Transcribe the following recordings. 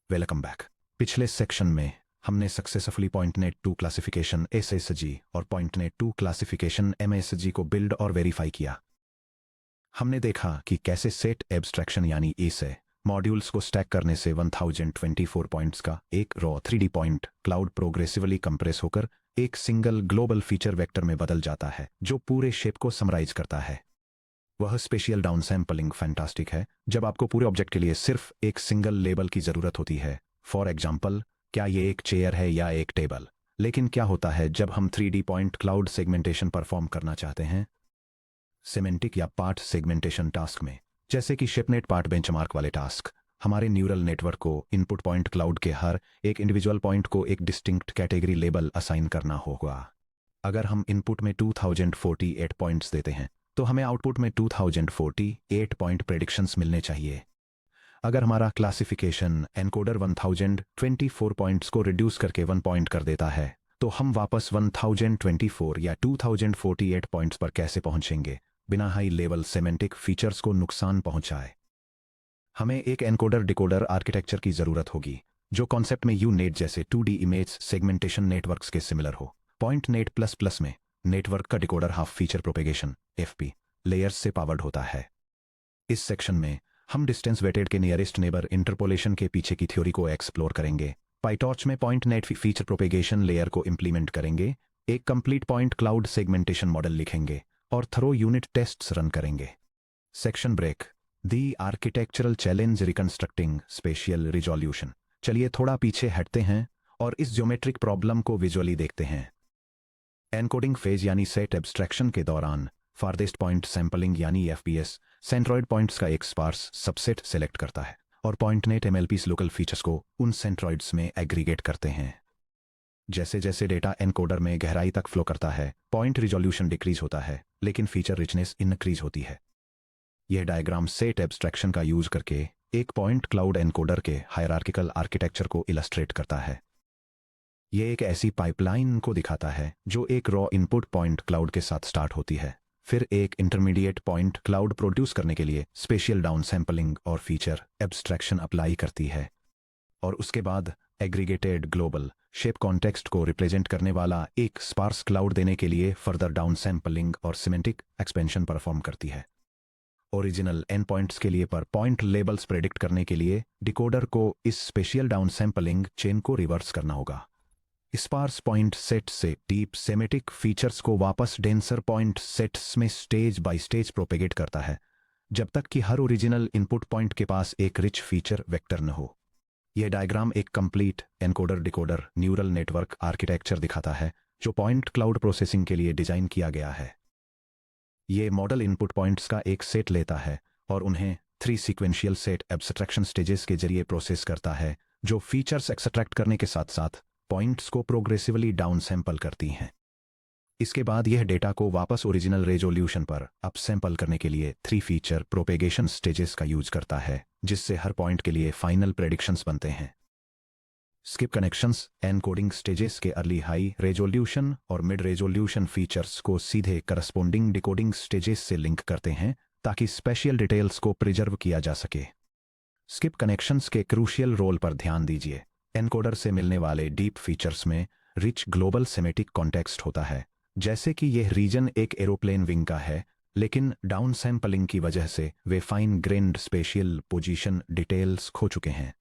Welcome back. पिछले section में हमने सक्सेसफुली पॉइंटनेट टू क्लासिफिकेशन एसएसजी और पॉइंटनेट टू क्लासिफिकेशन एमएसजी को बिल्ड और वेरीफाई किया। हमने देखा कि कैसे सेट एब्स्ट्रैक्शन यानी ए से मॉड्यूल्स को स्टैक करने से 1024 पॉइंट्स का एक raw 3D point cloud progressively compress होकर एक सिंगल ग्लोबल फीचर वेक्टर में बदल जाता है जो पूरे शेप को समराइज करता है। वह स्पेशियल डाउन सैंपलिंग फैंटास्टिक है जब आपको पूरे ऑब्जेक्ट के लिए सिर्फ एक सिंगल लेबल की जरूरत होती है। फॉर एग्जाम्पल, क्या ये एक चेयर है या एक टेबल। लेकिन क्या होता है जब हम 3D point cloud segmentation perform करना चाहते हैं? सेमेंटिक या पार्ट सेगमेंटेशन टास्क में, जैसे कि शिपनेट पार्ट बेंचमार्क वाले टास्क, हमारे न्यूरल नेटवर्क को इनपुट पॉइंट क्लाउड के हर एक इंडिविजुअल पॉइंट को एक डिस्टिंक्ट कैटेगरी लेबल असाइन करना होगा। अगर हम इनपुट में 2048 पॉइंट्स देते हैं तो हमें आउटपुट में 2048 पॉइंट प्रेडिक्शंस मिलने चाहिए। अगर हमारा क्लासिफिकेशन एनकोडर 1024 पॉइंट्स को रिड्यूस करके 1 पॉइंट कर देता है तो हम वापस 1024 या 2048 पॉइंट्स पर कैसे पहुंचेंगे बिना हाई लेवल सेमेंटिक फीचर्स को नुकसान पहुंचाए? हमें एक एनकोडर डिकोडर आर्किटेक्चर की जरूरत होगी जो कॉन्सेप्ट में यूनेट जैसे 2D इमेज सेगमेंटेशन नेटवर्क्स के सिमिलर हो। पॉइंट नेट प्लस प्लस में नेटवर्क का decoder half feature propagation FP layers से पावर्ड होता है। इस सेक्शन में हम डिस्टेंस वेटेड के नियरेस्ट नेबर इंटरपोलेशन के पीछे की थ्योरी को एक्सप्लोर करेंगे। पाइटॉर्च में point net feature propagation layer को इंप्लीमेंट करेंगे, एक complete point cloud segmentation model लिखेंगे और थरो यूनिट टेस्ट्स रन करेंगे। सेक्शन ब्रेक, दी architectural challenge reconstructing spatial resolution. चलिए थोड़ा पीछे हटते हैं और इस ज्योमेट्रिक प्रॉब्लम को विजुअली देखते हैं। एनकोडिंग फेज यानी सेट एब्स्ट्रैक्शन के दौरान फारदेस्ट पॉइंट सैंपलिंग यानी FPS सेंट्रॉइड पॉइंट्स का एक स्पार्स सबसेट सेलेक्ट करता है और पॉइंटनेट MLPs लोकल फीचर्स को उन सेंट्रॉइड्स में एग्रीगेट करते हैं। जैसे जैसे डेटा एनकोडर में गहराई तक फ्लो करता है, पॉइंट रिजोल्यूशन डिक्रीज होता है लेकिन फीचर रिचनेस इनक्रीज होती है। यह डायग्राम सेट एब्स्ट्रैक्शन का यूज करके एक पॉइंट क्लाउड एनकोडर के हायरार्किकल आर्किटेक्चर को इलस्ट्रेट करता है। यह एक ऐसी पाइपलाइन को दिखाता है जो एक रॉ इनपुट पॉइंट क्लाउड के साथ स्टार्ट होती है, फिर एक इंटरमीडिएट पॉइंट क्लाउड प्रोड्यूस करने के लिए स्पेशियल डाउन सैंपलिंग और फीचर एब्स्ट्रैक्शन अप्लाई करती है, और उसके बाद एग्रीगेटेड ग्लोबल शेप कॉन्टेक्स्ट को रिप्रेजेंट करने वाला एक स्पार्स क्लाउड देने के लिए फर्दर डाउन सैंपलिंग और सिमेंटिक एक्सपेंशन परफॉर्म करती है। ओरिजिनल एन पॉइंट्स के लिए पर पॉइंट लेबल्स प्रेडिक्ट करने के लिए डिकोडर को इस स्पेशियल डाउन सैंपलिंग चेन को रिवर्स करना होगा। स्पार्स पॉइंट सेट से डीप सेमेटिक फीचर्स को वापस डेंसर पॉइंट सेट्स में स्टेज बाय स्टेज प्रोपेगेट करता है जब तक कि हर ओरिजिनल इनपुट पॉइंट के पास एक रिच फीचर वेक्टर न हो। यह डायग्राम एक complete encoder decoder neural network architecture दिखाता है जो पॉइंट क्लाउड प्रोसेसिंग के लिए डिजाइन किया गया है। यह मॉडल इनपुट पॉइंट्स का एक सेट लेता है और उन्हें 3 सीक्वेंशियल सेट एब्स्ट्रैक्शन स्टेजेस के जरिए प्रोसेस करता है जो फीचर्स एक्सट्रैक्ट करने के साथ साथ पॉइंट्स को प्रोग्रेसिवली डाउन सैंपल करती हैं। इसके बाद यह डेटा को वापस ओरिजिनल रेजोल्यूशन पर अप सैंपल करने के लिए 3 फीचर प्रोपेगेशन स्टेजेस का यूज करता है जिससे हर पॉइंट के लिए फाइनल प्रेडिक्शंस बनते हैं। स्किप कनेक्शंस एनकोडिंग स्टेजेस के अर्ली हाई रेजोल्यूशन और मिड रेजोल्यूशन फीचर्स को सीधे करस्पोंडिंग डिकोडिंग स्टेजेस से लिंक करते हैं ताकि स्पेशल डिटेल्स को प्रिजर्व किया जा सके। स्किप कनेक्शंस के क्रूशियल रोल पर ध्यान दीजिए। एनकोडर से मिलने वाले डीप फीचर्स में रिच ग्लोबल सेमेटिक कॉन्टेक्स्ट होता है, जैसे कि यह रीजन एक एरोप्लेन विंग का है, लेकिन डाउन सैंपलिंग की वजह से वे fine grained spatial position details खो चुके हैं।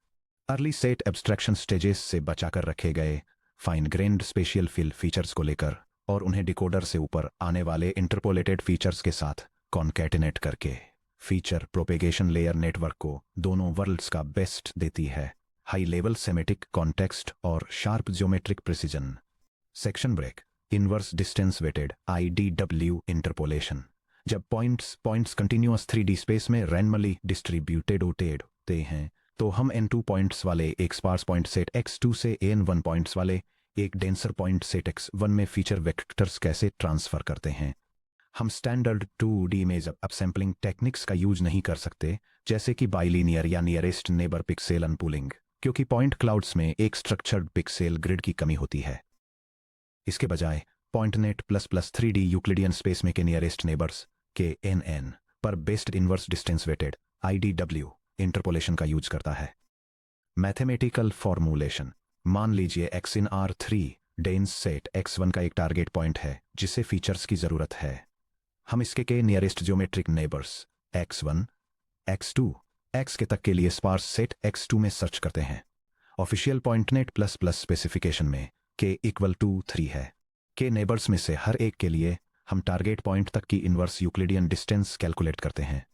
अर्ली सेट एब्स्ट्रैक्शन स्टेजेस से बचाकर रखे गए fine grained spatial fill features को लेकर और उन्हें डिकोडर से ऊपर आने वाले इंटरपोलेटेड फीचर्स के साथ कॉन्कैटिनेट करके फीचर प्रोपेगेशन लेयर नेटवर्क को दोनों वर्ल्ड्स का बेस्ट देती है, हाई लेवल सेमेटिक कॉन्टेक्स्ट और sharp geometric precision. Section break, inverse distance weighted IDW interpolation. जब पॉइंट्स कंटिन्यूअस 3D स्पेस में रैंडमली डिस्ट्रीब्यूटेड होते हैं तो हम N2 पॉइंट्स वाले एक स्पार्स पॉइंट सेट X2 से N1 पॉइंट्स वाले एक डेंसर पॉइंट सेट X1 में फीचर वेक्टर्स कैसे ट्रांसफर करते हैं। हम standard 2D image upsampling techniques का यूज नहीं कर सकते जैसे कि बाइलीनियर या नियरेस्ट नेबर पिक्सेल अनपूलिंग, क्योंकि पॉइंट क्लाउड्स में एक स्ट्रक्चर्ड पिक्सेल ग्रिड की कमी होती है। इसके बजाय PointNet plus plus 3D Euclidean space में के नियरेस्ट नेबर्स के NN पर based inverse distance weighted IDW interpolation का यूज करता है। Mathematical formulation. मान लीजिए x इन R3 डेंस सेट x1 का एक टारगेट पॉइंट है जिसे फीचर्स की जरूरत है। हम इसके के nearest geometric neighbours x1, x2, x के तक के लिए स्पार्स सेट x2 में सर्च करते हैं। ऑफिशियल पॉइंटनेट प्लस प्लस स्पेसिफिकेशन में k इक्वल टू 3 है। के नेबर्स में से हर एक के लिए हम टारगेट पॉइंट तक की इनवर्स यूक्लिडियन डिस्टेंस कैलकुलेट करते हैं।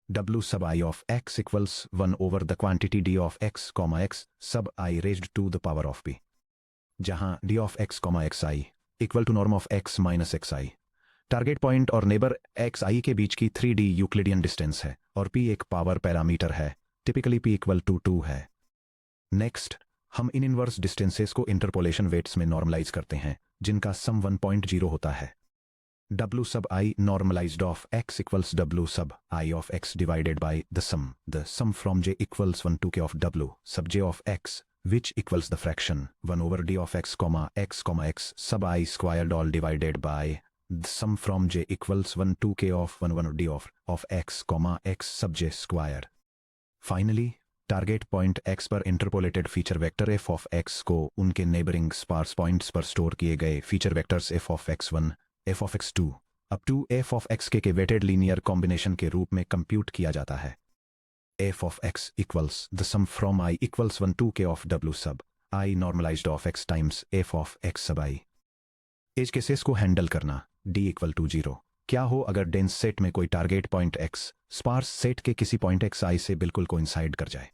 w sub i of x equals 1 over the quantity d of x, x sub i raised to the power of p, जहां d of x, xi equal to norm of x minus xi target point और neighbour xi के बीच की 3D Euclidean distance है और p एक power parameter है, typically p equal to 2 है। Next हम इन इनवर्स डिस्टेंसेस को इंटरपोलेशन वेट्स में नॉर्मलाइज करते हैं जिनका सम 1.0 होता है। w sub i normalized of x equals w sub i of x divided by the sum from j equals 1 to k of w sub j of x, which equals the fraction 1 over d of x, x sub i squared all divided by the sum from j equals 1 to k of 1 d of x, x sub j squared. Finally, target point x पर interpolated feature vector f of x को उनके neighbouring sparse points पर store किए गए feature vectors f of x1, f of x2 up to f of x के weighted linear combination के रूप में कंप्यूट किया जाता है। f of x equals the sum from i equals 1 to k of w sub i normalised of x times f of x sub i। Edge cases को handle करना d equal to 0। क्या हो अगर dense set में कोई target point x sparse set के किसी point xi से बिल्कुल कोइंसाइड कर जाए?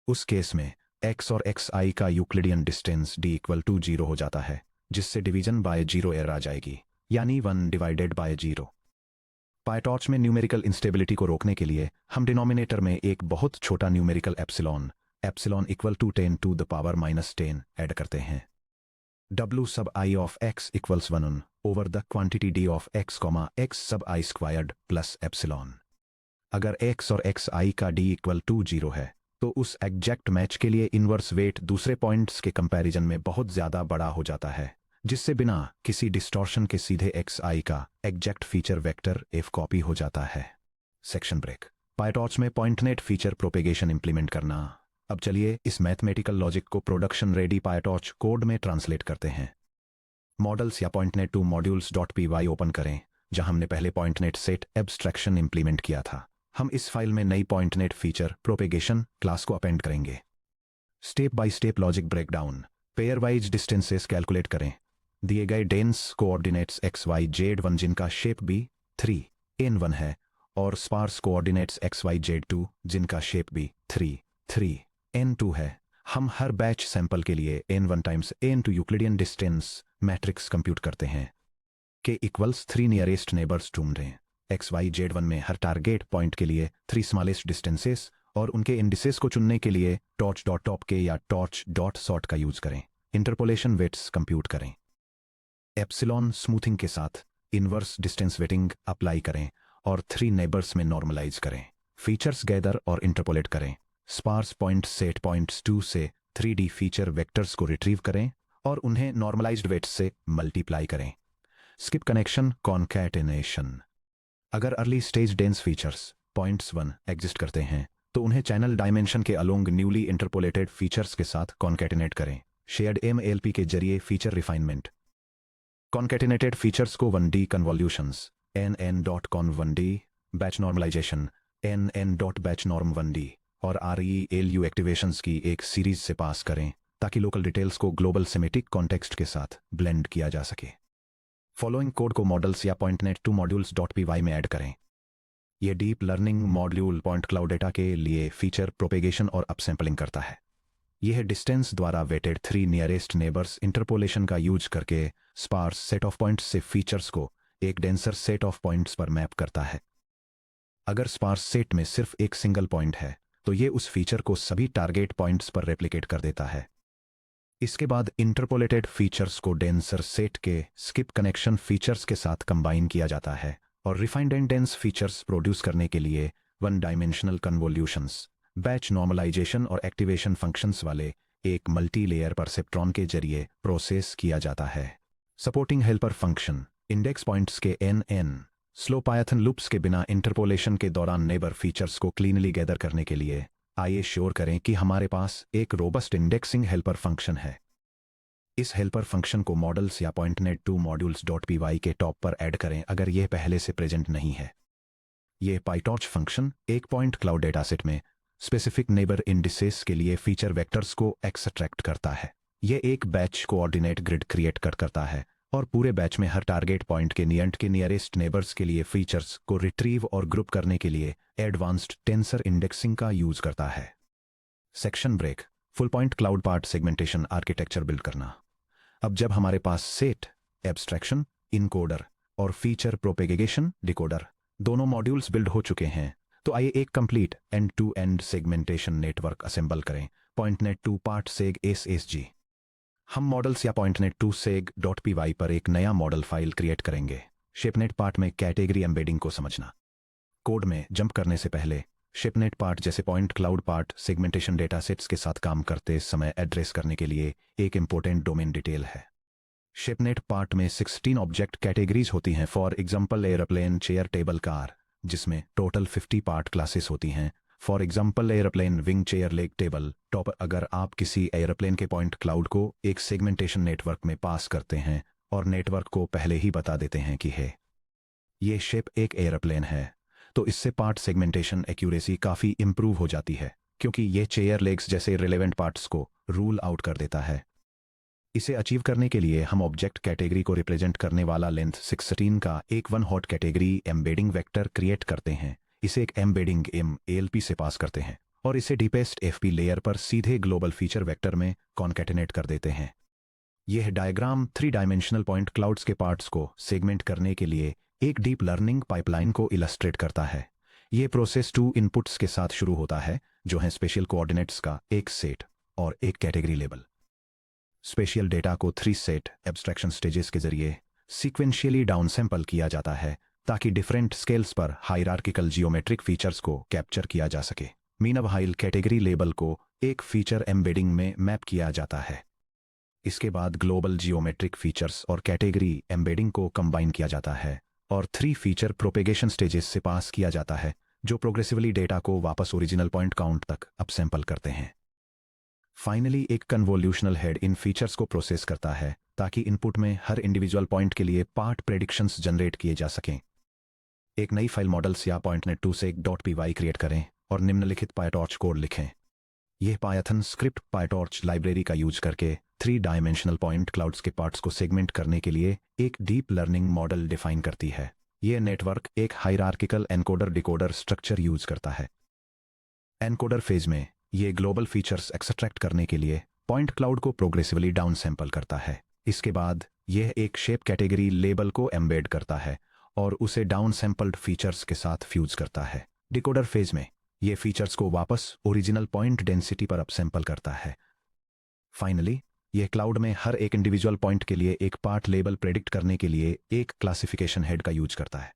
उस केस में x और xi का Euclidean distance d equal to 0 हो जाता है, जिससे डिवीजन बाय 0 एरर आ जाएगी, यानी 1 डिवाइडेड बाय 0। पायटॉर्च में न्यूमेरिकल इंस्टेबिलिटी को रोकने के लिए हम डिनोमिनेटर में एक बहुत छोटा numerical epsilon equal to 10 to the power -10 add करते हैं। w sub i of x equals 1 over the quantity d of x, x sub i squared plus epsilon। अगर x और xi का d इक्वल टू 0 है तो उस exact match के लिए इनवर्स वेट दूसरे पॉइंट्स के कंपैरिजन में बहुत ज्यादा बड़ा हो जाता है, जिससे बिना किसी डिस्टॉर्शन के सीधे xi का exact feature vector f copy हो जाता है। Section break. पायटॉर्च में पॉइंटनेट फीचर प्रोपेगेशन इंप्लीमेंट करना। अब चलिए इस मैथमेटिकल लॉजिक को प्रोडक्शन रेडी पायटॉर्च कोड में ट्रांसलेट करते हैं। मॉडल्स या PointNet two modules dot py open करें, जहां हमने पहले पॉइंटनेट सेट एब्स्ट्रैक्शन इंप्लीमेंट किया था। हम इस फाइल में नई पॉइंटनेट फीचर प्रोपेगेशन क्लास को अपेंड करेंगे। Step by step logic breakdown. Pair wise distances calculate करें। दिए गए डेंस कोऑर्डिनेट्स xy z1 जिनका शेप भी 3 n1 है और स्पार्स कोऑर्डिनेट्स xy z2 जिनका शेप भी 3 n2 है। हम हर बैच सैंपल के लिए n1 times n2 Euclidean distance matrix compute करते हैं। के इक्वल्स 3 नियरेस्ट नेबर्स ढूंढें। xy z1 में हर टारगेट पॉइंट के लिए 3 स्मॉलेस्ट डिस्टेंसेस और उनके इंडिसेस को चुनने के लिए टॉर्च डॉट टॉप के या टॉर्च डॉट सॉर्ट का यूज करें। इंटरपोलेशन वेट्स कंप्यूट करें। एप्सिलॉन स्मूथिंग के साथ इनवर्स डिस्टेंस वेटिंग अप्लाई करें और 3 नेबर्स में नॉर्मलाइज करें। फीचर्स गैदर और इंटरपोलेट करें। स्पार्स पॉइंट सेट पॉइंट्स 2 से 3D फीचर वेक्टर्स को रिट्रीव करें और उन्हें नॉर्मलाइज्ड वेट्स से मल्टीप्लाई करें। Skip connection concatenation. अगर early stage dense features points 1 exist करते हैं तो उन्हें चैनल डायमेंशन के अलोंग न्यूली इंटरपोलेटेड फीचर्स के साथ कॉन्कैटिनेट करें। शेयर्ड MLP के जरिए फीचर रिफाइनमेंट। कॉन्कैटिनेटेड फीचर्स को 1D कन्वॉल्यूशंस nn.conv1d, batch normalisation nn.batchnorm 1d और RELU एक्टिवेशंस की एक सीरीज से पास करें ताकि लोकल डिटेल्स को ग्लोबल सेमेटिक कॉन्टेक्स्ट के साथ ब्लेंड किया जा सके। फॉलोइंग कोड को मॉडल्स या PointNet two modules dot py में ऐड करें। यह deep learning module point cloud data के लिए फीचर प्रोपेगेशन और अपसैंपलिंग करता है। यह डिस्टेंस द्वारा वेटेड 3 नियरेस्ट नेबर्स इंटरपोलेशन का यूज करके स्पार्स सेट ऑफ पॉइंट्स से फीचर्स को एक डेंसर सेट ऑफ पॉइंट्स पर मैप करता है। अगर स्पार्स सेट में सिर्फ एक सिंगल पॉइंट है तो यह उस फीचर को सभी टारगेट पॉइंट्स पर रेप्लिकेट कर देता है। इसके बाद इंटरपोलेटेड फीचर्स को डेंसर सेट के स्किप कनेक्शन फीचर्स के साथ कंबाइन किया जाता है और refined and dense features produce करने के लिए 1 डायमेंशनल कन्वोल्यूशंस, बैच नॉर्मलाइजेशन और एक्टिवेशन फंक्शंस वाले एक मल्टी लेयर परसेप्ट्रॉन के जरिए प्रोसेस किया जाता है। Supporting helper function index points के NN स्लो पायथन लूप्स के बिना इंटरपोलेशन के दौरान नेबर फीचर्स को क्लीनली गैदर करने के लिए आइए श्योर करें कि हमारे पास एक रोबस्ट इंडेक्सिंग हेल्पर फंक्शन है। इस हेल्पर फंक्शन को मॉडल्स या .NET2 modules.py के टॉप पर ऐड करें अगर यह पहले से प्रेजेंट नहीं है। यह PyTorch फंक्शन एक पॉइंट क्लाउड डेटासेट में स्पेसिफिक नेबर इंडिसेस के लिए फीचर वेक्टर्स को एक्सट्रैक्ट करता है। यह एक बैच कोऑर्डिनेट ग्रिड क्रिएट करता है और पूरे बैच में हर टारगेट पॉइंट के नियरेस्ट नेबर्स के लिए फीचर्स को रिट्रीव और ग्रुप करने के लिए एडवांस्ड टेंसर इंडेक्सिंग का यूज करता है। Section break, full point cloud part segmentation architecture build करना। अब जब हमारे पास सेट, एब्स्ट्रैक्शन, इनकोडर और फीचर प्रोपेगेशन डिकोडर दोनों मॉड्यूल्स बिल्ड हो चुके हैं, तो आइए एक complete end to end segmentation network assemble करें। .NET2 part seg SSG। हम मॉडल्स या .NET2 seg.py पर एक नया मॉडल फाइल क्रिएट करेंगे। शेपनेट पार्ट में कैटेगरी एम्बेडिंग को समझना। कोड में जंप करने से पहले शेपनेट पार्ट जैसे पॉइंट क्लाउड पार्ट सेगमेंटेशन डेटासेट्स के साथ काम करते समय एड्रेस करने के लिए एक इंपॉर्टेंट डोमेन डिटेल है। शेपनेट पार्ट में 16 ऑब्जेक्ट कैटेगरीज होती हैं। For example airplane, chair, table, car, जिसमें टोटल 50 पार्ट क्लासेस होती हैं। For example airplane, wing, chair, leg, table, top. अगर आप किसी एयरप्लेन के पॉइंट क्लाउड को एक सेगमेंटेशन नेटवर्क में पास करते हैं और नेटवर्क को पहले ही बता देते हैं कि है ये शेप एक एयरप्लेन है, तो इससे पार्ट सेगमेंटेशन एक्यूरेसी काफ़ी इंप्रूव हो जाती है, क्योंकि ये चेयर, लेग्स जैसे रिलेवेंट पार्ट्स को रूल आउट कर देता है। इसे अचीव करने के लिए हम ऑब्जेक्ट कैटेगरी को रिप्रेजेंट करने वाला लेंथ 16 का एक one hot category embedding vector create करते हैं। इसे एक एम्बेडिंग ALP से पास करते हैं और इसे डीपेस्ट FP लेयर पर सीधे ग्लोबल फीचर वेक्टर में कॉन्कैटिनेट कर देते हैं। यह डायग्राम 3 डायमेंशनल पॉइंट क्लाउड्स के पार्ट्स को सेगमेंट करने के लिए एक डीप लर्निंग पाइपलाइन को इलस्ट्रेट करता है। यह प्रोसेस 2 इनपुट्स के साथ शुरू होता है, जो है स्पेशल कोऑर्डिनेट्स का एक सेट और एक कैटेगरी लेबल। स्पेशल डेटा को 3 सेट एब्स्ट्रैक्शन स्टेजेस के जरिए सीक्वेंशियली डाउन सैंपल किया जाता है, ताकि डिफरेंट स्केल्स पर हायरार्किकल जियोमेट्रिक फीचर्स को कैप्चर किया जा सके। मीनवाइल कैटेगरी लेबल को एक फीचर एम्बेडिंग में मैप किया जाता है। इसके बाद ग्लोबल जियोमेट्रिक फीचर्स और कैटेगरी एम्बेडिंग को कंबाइन किया जाता है और 3 फीचर प्रोपेगेशन स्टेजेस से पास किया जाता है, जो प्रोग्रेसिवली डेटा को वापस ओरिजिनल पॉइंट काउंट तक अपसैंपल करते हैं। फाइनली एक कन्वोल्यूशनल हेड इन फीचर्स को प्रोसेस करता है, ताकि इनपुट में हर इंडिविजुअल पॉइंट के लिए पार्ट प्रेडिक्शंस जनरेट किए जा सकें। एक नई फाइल मॉडल्स या .NET2 seg.py क्रिएट करें और निम्नलिखित PyTorch कोड लिखें। यह पायथन स्क्रिप्ट PyTorch लाइब्रेरी का यूज करके 3 डायमेंशनल पॉइंट क्लाउड्स के पार्ट्स को सेगमेंट करने के लिए एक डीप लर्निंग मॉडल डिफाइन करती है। यह नेटवर्क एक hierarchical encoder decoder structure use करता है। एनकोडर फेज में यह ग्लोबल फीचर्स एक्सट्रैक्ट करने के लिए पॉइंट क्लाउड को प्रोग्रेसिवली डाउन सैंपल करता है। इसके बाद यह एक शेप कैटेगरी लेबल को एम्बेड करता है और उसे डाउन सैंपल्ड फीचर्स के साथ फ्यूज करता है। डिकोडर फेज में यह फीचर्स को वापस ओरिजिनल पॉइंट डेंसिटी पर अपसैंपल करता है। फाइनली यह क्लाउड में हर एक इंडिविजुअल पॉइंट के लिए एक पार्ट लेबल प्रेडिक्ट करने के लिए एक क्लासिफिकेशन हेड का यूज करता है।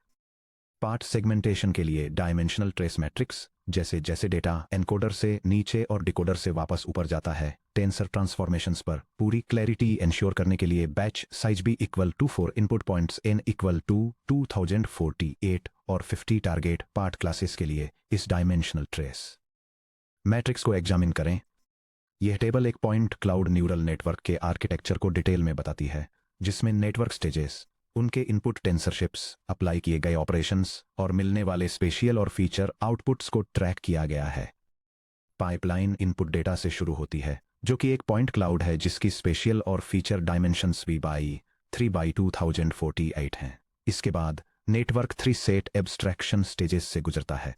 पार्ट सेगमेंटेशन के लिए डायमेंशनल ट्रेस मैट्रिक्स जैसे जैसे डेटा एनकोडर से नीचे और डिकोडर से वापस ऊपर जाता है, टेंसर ट्रांसफॉर्मेशंस पर पूरी क्लैरिटी इंश्योर करने के लिए batch size B equal to 4 input points N equal to 2048 और 50 टारगेट पार्ट क्लासेस के लिए इस डायमेंशनल ट्रेस मैट्रिक्स को एग्जामिन करें। यह टेबल एक पॉइंट क्लाउड न्यूरल नेटवर्क के आर्किटेक्चर को डिटेल में बताती है, जिसमें नेटवर्क स्टेजेस, उनके इनपुट टेंसरशिप्स, अप्लाई किए गए ऑपरेशंस और मिलने वाले स्पेशियल और फीचर आउटपुट्स को ट्रैक किया गया है। पाइपलाइन इनपुट डेटा से शुरू होती है, जो कि एक पॉइंट क्लाउड है जिसकी स्पेशियल और फीचर डायमेंशंस V/3/2048 हैं। इसके बाद नेटवर्क 3 सेट एब्स्ट्रैक्शन स्टेजेस से गुजरता है।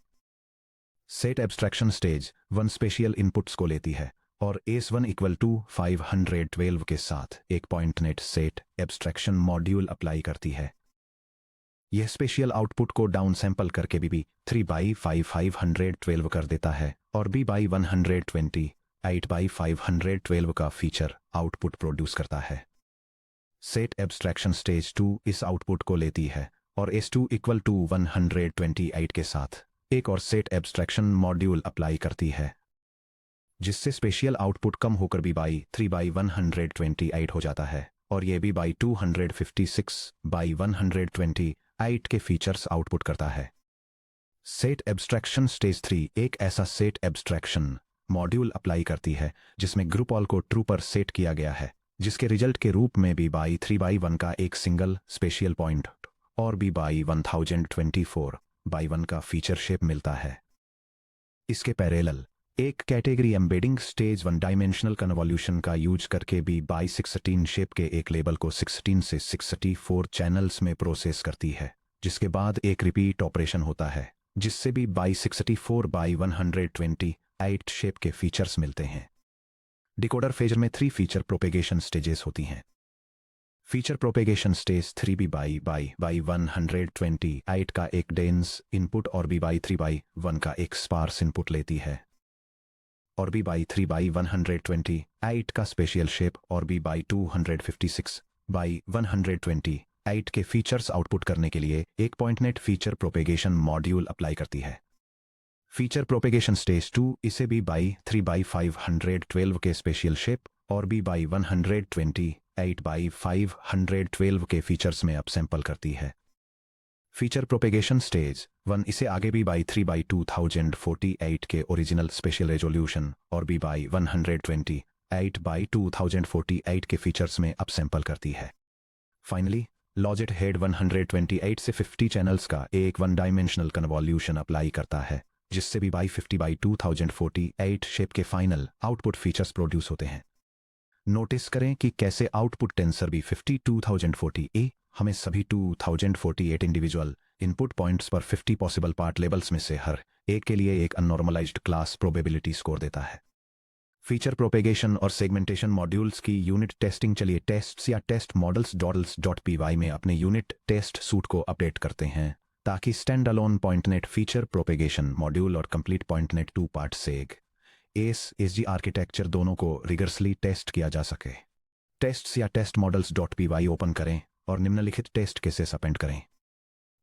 Set abstraction stage 1 spatial inputs को लेती है और S1 इक्वल टू 512 के साथ एक .NET set abstraction module apply करती है। यह स्पेशियल आउटपुट को डाउन सैंपल करके B/512 कर देता है और B/120 8/512 का फीचर आउटपुट प्रोड्यूस करता है। सेट एब्स्ट्रैक्शन स्टेज 2 इस आउटपुट को लेती है और S2 इक्वल टू 128 के साथ एक और सेट एब्स्ट्रैक्शन मॉड्यूल अप्लाई करती है, जिससे स्पेशियल आउटपुट कम होकर B/3/128 हो जाता है और यह B/256/128 के फीचर्स आउटपुट करता है। सेट एब्स्ट्रैक्शन स्टेज 3 एक ऐसा सेट एब्स्ट्रैक्शन मॉड्यूल अप्लाई करती है जिसमें ग्रुप ऑल को ट्रू पर सेट किया गया है, जिसके रिजल्ट के रूप में बी बाई 3/1 का एक सिंगल स्पेशियल पॉइंट और बी बाई 1024/1 का फीचर शेप मिलता है। इसके पैरेलल एक category embedding stage 1 dimensional convolution का यूज करके बी बाई 616 शेप के एक लेबल को 16 से 64 चैनल्स में प्रोसेस करती है, जिसके बाद एक रिपीट ऑपरेशन होता है जिससे भी बाई 64/128 शेप के फीचर्स मिलते हैं। डिकोडर फेजर में 3 फीचर प्रोपेगेशन स्टेजेस होती हैं। Feature propagation stage 3 B by 128 का एक डेंस इनपुट और बी बाई 3/1 का एक स्पार्स इनपुट लेती है, और बी बाई 3/128 का स्पेशियल शेप और बी बाई 256/128 के फीचर्स आउटपुट करने के लिए एक पॉइंटनेट फीचर प्रोपेगेशन मॉड्यूल अप्लाई करती है। फीचर प्रोपेगेशन स्टेज 2 इसे बी बाई 3/512 के स्पेशियल शेप और बी बाई 128/512 के फीचर्स में अपसैंपल करती है। फीचर प्रोपेगेशन स्टेज 1 इसे आगे बी बाई 3/2048 के ओरिजिनल स्पेशल रेजोल्यूशन और बी बाई 128/2048 के फीचर्स में अपसैंपल करती है। फाइनली लॉजिट हेड 128 से 50 चैनल्स का एक 1 डायमेंशनल कन्वॉल्यूशन अप्लाई करता है, जिससे भी बाई 50/2048 शेप के फाइनल आउटपुट फीचर्स प्रोड्यूस होते हैं। नोटिस करें कि कैसे आउटपुट टेंसर बी 52040 हमें सभी 2048 इंडिविजुअल इनपुट पॉइंट्स पर 50 पॉसिबल पार्ट लेवल्स में से हर एक के लिए एक अननॉर्मलाइज्ड क्लास प्रोबेबिलिटी स्कोर देता है। फीचर प्रोपेगेशन और सेगमेंटेशन मॉड्यूल्स की यूनिट टेस्टिंग। चलिए टेस्ट्स या टेस्ट मॉडल्स.py में अपने यूनिट टेस्ट सूट को अपडेट करते हैं ताकि standalone PointNet feature propagation module और complete PointNet 2 part seg SG architecture दोनों को रिगरसली टेस्ट किया जा सके। टेस्ट्स या टेस्ट मॉडल्स.py ओपन करें और निम्नलिखित टेस्ट केसेस अपेंड करें।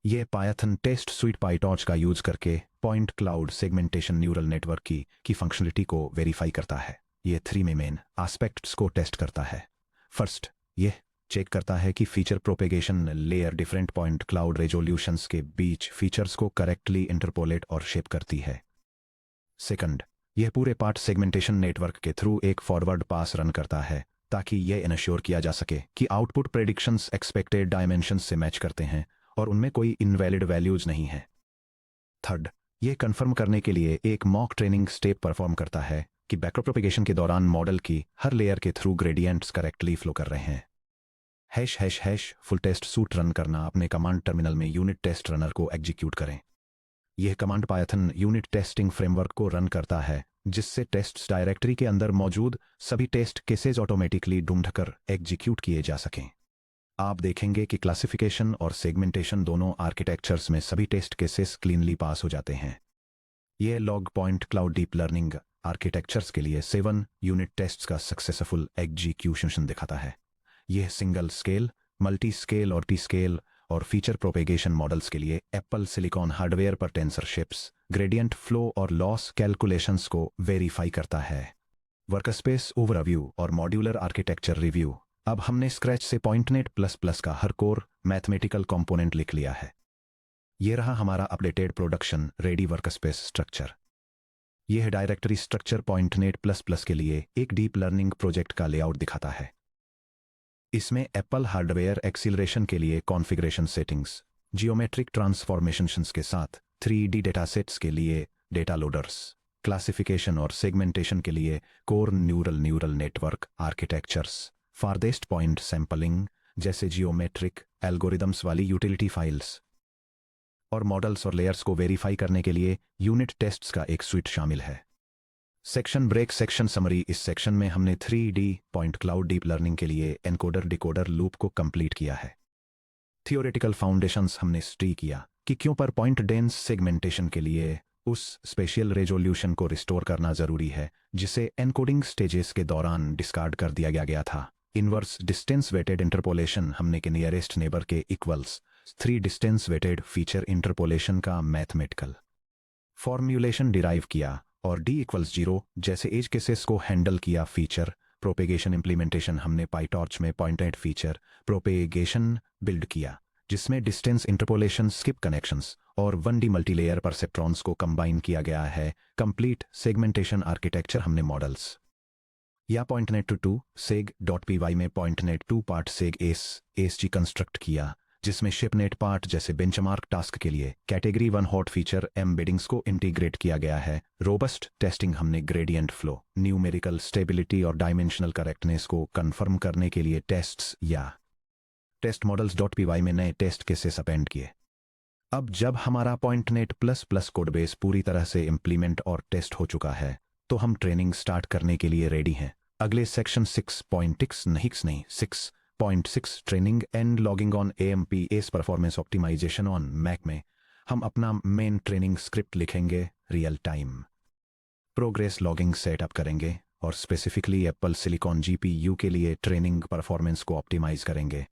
यह पायथन टेस्ट सुइट पाइटॉर्च का यूज करके point cloud segmentation neural network की फंक्शनलिटी को वेरीफाई करता है। यह 3 मेन एस्पेक्ट्स को टेस्ट करता है। फर्स्ट, यह चेक करता है कि feature propagation layer different point cloud resolutions के बीच फीचर्स को करेक्टली इंटरपोलेट और शेप करती है। सेकंड, यह पूरे पार्ट सेगमेंटेशन नेटवर्क के थ्रू एक फॉरवर्ड पास रन करता है ताकि यह इनश्योर किया जा सके कि आउटपुट प्रेडिक्शंस एक्सपेक्टेड डायमेंशंस से मैच करते हैं और उनमें कोई इनवैलिड वैल्यूज नहीं है। थर्ड, यह कंफर्म करने के लिए एक मॉक ट्रेनिंग स्टेप परफॉर्म करता है कि बैकवर्ड प्रोपेगेशन के दौरान मॉडल की हर लेयर के थ्रू ग्रेडियंट्स करेक्टली फ्लो कर रहे हैं। ### फुल टेस्ट सूट रन करना। अपने कमांड टर्मिनल में यूनिट टेस्ट रनर को एग्जीक्यूट करें। यह command Python unit testing framework को रन करता है, जिससे टेस्ट्स डायरेक्टरी के अंदर मौजूद सभी टेस्ट केसेस ऑटोमेटिकली ढूंढकर एग्जीक्यूट किए जा सकें। आप देखेंगे कि क्लासिफिकेशन और सेगमेंटेशन दोनों आर्किटेक्चर्स में सभी टेस्ट केसेस क्लीनली पास हो जाते हैं। यह log point cloud deep learning architectures के लिए 7 यूनिट टेस्ट्स का सक्सेसफुल एग्जीक्यूशन दिखाता है। यह सिंगल स्केल, मल्टी स्केल और टी स्केल और फीचर प्रोपेगेशन मॉडल्स के लिए एप्पल सिलिकॉन हार्डवेयर पर टेंसर शिप्स, ग्रेडियंट फ्लो और लॉस कैलकुलेशंस को वेरीफाई करता है। वर्कस्पेस ओवरव्यू और मॉड्यूलर आर्किटेक्चर रिव्यू। अब हमने स्क्रैच से पॉइंटनेट प्लस का हर कोर मैथमेटिकल कंपोनेंट लिख लिया है। यह रहा हमारा updated production ready workspace structure. यह डायरेक्टरी स्ट्रक्चर पॉइंटनेट प्लस के लिए एक डीप लर्निंग प्रोजेक्ट का लेआउट दिखाता है। इसमें एप्पल हार्डवेयर एक्सीलरेशन के लिए कॉन्फ़िगरेशन सेटिंग्स, जियोमेट्रिक ट्रांसफॉर्मेशंस के साथ 3D डेटासेट्स के लिए डेटा लोडर्स, क्लासिफिकेशन और सेगमेंटेशन के लिए core neural network architectures, farthest point sampling जैसे जियोमेट्रिक एल्गोरिदम्स वाली यूटिलिटी फाइल्स और मॉडल्स और लेयर्स को वेरीफाई करने के लिए यूनिट टेस्ट्स का एक स्विट शामिल है। Section break section summary. इस सेक्शन में हमने 3D point cloud deep learning के लिए एनकोडर डिकोडर लूप को कंप्लीट किया है। थियोरेटिकल फाउंडेशंस हमने स्टडी किया कि क्यों पर पॉइंट डेंस सेगमेंटेशन के लिए उस स्पेशल रेजोल्यूशन को रिस्टोर करना जरूरी है जिसे एनकोडिंग स्टेजेस के दौरान डिस्कार्ड कर दिया गया था। इनवर्स डिस्टेंस वेटेड इंटरपोलेशन हमने k nearest neighbour k equals 3 distance weighted feature interpolation का मैथमेटिकल फॉर्म्यूलेशन डिराइव किया और d=0 जैसे एज केसेस को हैंडल किया। फीचर प्रोपेगेशन इंप्लीमेंटेशन हमने पाइटॉर्च में पॉइंटेड फीचर प्रोपेगेशन बिल्ड किया जिसमें डिस्टेंस इंटरपोलेशन, स्किप कनेक्शंस और 1D मल्टीलेयर परसेप्ट्रॉन्स को कंबाइन किया गया है। कंप्लीट सेगमेंटेशन आर्किटेक्चर हमने मॉडल्स या .NET2 seg.py में .NET2 part seg ASG construct किया, जिसमें शिपनेट पार्ट जैसे बेंचमार्क टास्क के लिए कैटेगरी 1 हॉट फीचर एम्बेडिंग्स को इंटीग्रेट किया गया है। रोबस्ट टेस्टिंग हमने ग्रेडियंट फ्लो, न्यूमेरिकल स्टेबिलिटी और डायमेंशनल करेक्टनेस को कंफर्म करने के लिए टेस्ट्स या टेस्ट मॉडल्स.py में नए टेस्ट केसेस अपेंड किए। अब जब हमारा .NET++ कोडबेस पूरी तरह से इम्प्लीमेंट और टेस्ट हो चुका है, तो हम ट्रेनिंग स्टार्ट करने के लिए रेडी हैं। अगले section 6.6 training and logging on AMPS performance optimization on Mac में हम अपना मेन ट्रेनिंग स्क्रिप्ट लिखेंगे, real time progress logging setup करेंगे और स्पेसिफिकली एप्पल सिलिकॉन GPU के लिए ट्रेनिंग परफॉर्मेंस को ऑप्टिमाइज करेंगे।